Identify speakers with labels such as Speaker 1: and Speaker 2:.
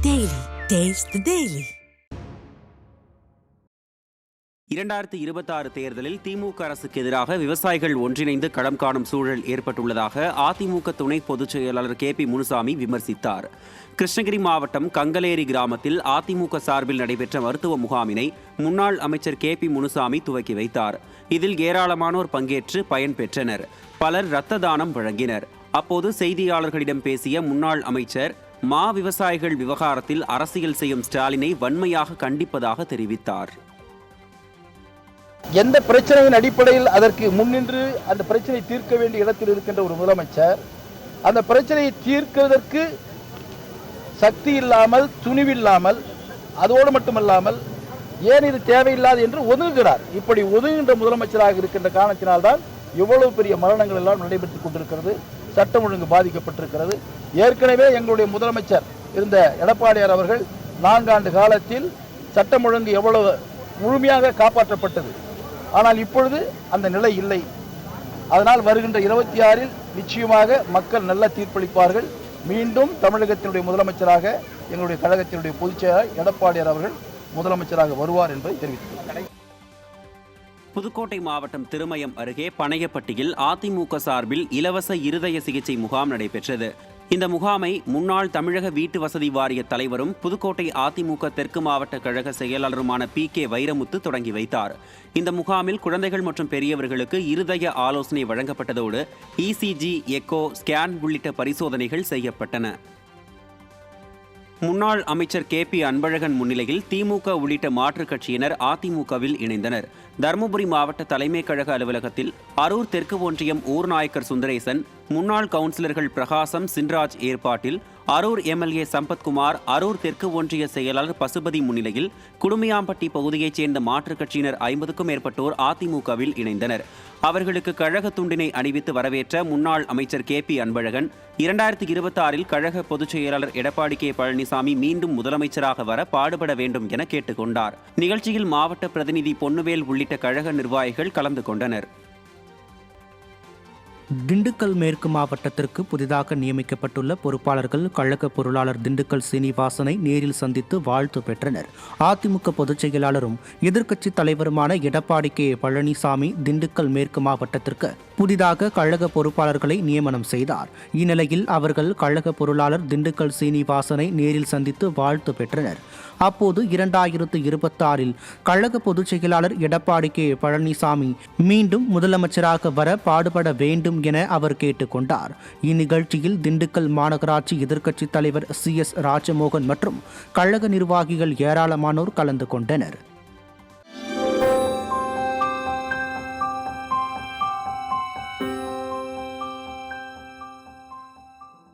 Speaker 1: Daily. Taste the Daily.
Speaker 2: 2026 தேர்தலில் திமுக அரசுக்கு எதிராக விவசாயிகள் ஒன்றிணைந்து களம் காணும் சூழல் ஏற்பட்டுள்ளதாக அதிமுக துணை பொதுச் செயலாளர் KP முனுசாமி விமர்சித்தார். கிருஷ்ணகிரி மாவட்டம் கங்கலேரி கிராமத்தில் அதிமுக சார்பில் நடைபெற்ற மருத்துவ முகாமினை முன்னாள் அமைச்சர் KP முனுசாமி துவக்கி வைத்தார். இதில் ஏராளமானோர் பங்கேற்று பயன்பெற்றனர். பலர் இரத்த தானம் வழங்கினர். அப்போது செய்தியாளர்களிடம் பேசிய முன்னாள் அமைச்சர் விவசாயிகள் விவகாரத்தில் அரசியல் செய்யும் ஸ்டாலினை வன்மையாக கண்டிப்பதாக தெரிவித்தார்.
Speaker 3: எந்த பிரச்சனையின் அடிப்படையில் அதற்கு முன்னின்று அந்த பிரச்சனை தீர்க்க வேண்டிய இடத்தில் இருக்கின்ற ஒரு முதலமைச்சர் அந்த பிரச்சனையை தீர்க்கிறதற்கு சக்தி இல்லாமல், துணிவில்லாமல், அதோடு மட்டுமல்லாமல் ஏன் இது தேவையில்லாது என்று ஒதுங்குகிறார். இப்படி ஒதுங்குகின்ற முதலமைச்சராக இருக்கின்ற காரணத்தினால்தான் இவ்வளவு பெரிய மரணங்கள் எல்லாம் நடைபெற்றுக் கொண்டிருக்கிறது. சட்டம் ஒழுங்கு பாதிக்கப்பட்டிருக்கிறது. ஏற்கனவே எங்களுடைய முதலமைச்சர் இருந்த எடப்பாடியார் அவர்கள் 4 ஆண்டு காலத்தில் சட்டம் ஒழுங்கு எவ்வளவு முழுமையாக காப்பாற்றப்பட்டது. ஆனால் இப்பொழுது அந்த நிலை இல்லை. அதனால் வருகின்ற 26இல் நிச்சயமாக மக்கள் நல்ல தீர்ப்பளிப்பார்கள். மீண்டும் தமிழகத்தினுடைய முதலமைச்சராக எங்களுடைய கழகத்தினுடைய பொதுச் செயலாளர் எடப்பாடியார் அவர்கள் முதலமைச்சராக வருவார் என்பதை தெரிவித்துள்ளார்.
Speaker 2: புதுக்கோட்டை மாவட்டம் திருமயம் அருகே பனையப்பட்டியில் அதிமுக சார்பில் இலவச இருதய சிகிச்சை முகாம் நடைபெற்றது. இந்த முகாமை முன்னாள் தமிழக வீட்டு வசதி வாரிய தலைவரும் புதுக்கோட்டை அதிமுக தெற்கு மாவட்ட கழக செயலாளருமான PK வைரமுத்து தொடங்கி வைத்தார். இந்த முகாமில் குழந்தைகள் மற்றும் பெரியவர்களுக்கு இருதய ஆலோசனை வழங்கப்பட்டதோடு ECG, எக்கோ, ஸ்கேன் உள்ளிட்ட பரிசோதனைகள் செய்யப்பட்டன. முன்னாள் அமைச்சர் KP அன்பழகன் முன்னிலையில் திமுக உள்ளிட்ட மாற்றுக் கட்சியினர் அதிமுகவில் இணைந்தனர். தருமபுரி மாவட்ட தலைமை கழக அலுவலகத்தில் அரூர் தெற்கு ஒன்றியம் ஊர்நாயக்கர் சுந்தரேசன், முன்னாள் கவுன்சிலர்கள் பிரகாசம், சின்ராஜ் ஏற்பாட்டில் அரூர் MLA சம்பத்குமார், அரூர் தெற்கு ஒன்றிய செயலாளர் பசுபதி முன்னிலையில் குடுமியாம்பட்டி பகுதியைச் சேர்ந்த மாற்றுக் கட்சியினர் 50க்கும் மேற்பட்டோர் அதிமுகவில் இணைந்தனர். அவர்களுக்கு கழக துண்டினை அணிவித்து வரவேற்ற முன்னாள் அமைச்சர் KP அன்பழகன் 2026இல் கழக பொதுச் செயலாளர் எடப்பாடி K பழனிசாமி மீண்டும் முதலமைச்சராக வர பாடுபட வேண்டும் என கேட்டுக்கொண்டார். நிகழ்ச்சியில் மாவட்ட பிரதிநிதி பொன்னுவேல் உள்ளிட்ட கழக நிர்வாகிகள் கலந்து கொண்டனர்.
Speaker 4: திண்டுக்கல் மேற்கு மாவட்டத்திற்கு புதிதாக நியமிக்கப்பட்டுள்ள பொறுப்பாளர்கள் கழக பொருளாளர் திண்டுக்கல் சீனிவாசனை நேரில் சந்தித்து வாழ்த்து பெற்றனர். அதிமுக பொதுச் செயலாளரும் எதிர்க்கட்சித் தலைவருமான எடப்பாடி K பழனிசாமி திண்டுக்கல் மேற்கு மாவட்டத்திற்கு புதிதாக கழக பொறுப்பாளர்களை நியமனம் செய்தார். இந்நிலையில் அவர்கள் கழக பொருளாளர் திண்டுக்கல் சீனிவாசனை நேரில் சந்தித்து வாழ்த்து பெற்றனர். அப்போது 2026இல் கழக பொதுச் செயலாளர் எடப்பாடி K பழனிசாமி மீண்டும் முதலமைச்சராக வர பாடுபட வேண்டும் என அவர் கேட்டுக்கொண்டார். இந்நிகழ்ச்சியில் திண்டுக்கல் மாநகராட்சி எதிர்க்கட்சித் தலைவர் CS ராஜமோகன் மற்றும் கழக நிர்வாகிகள் ஏராளமானோர் கலந்து கொண்டனர்.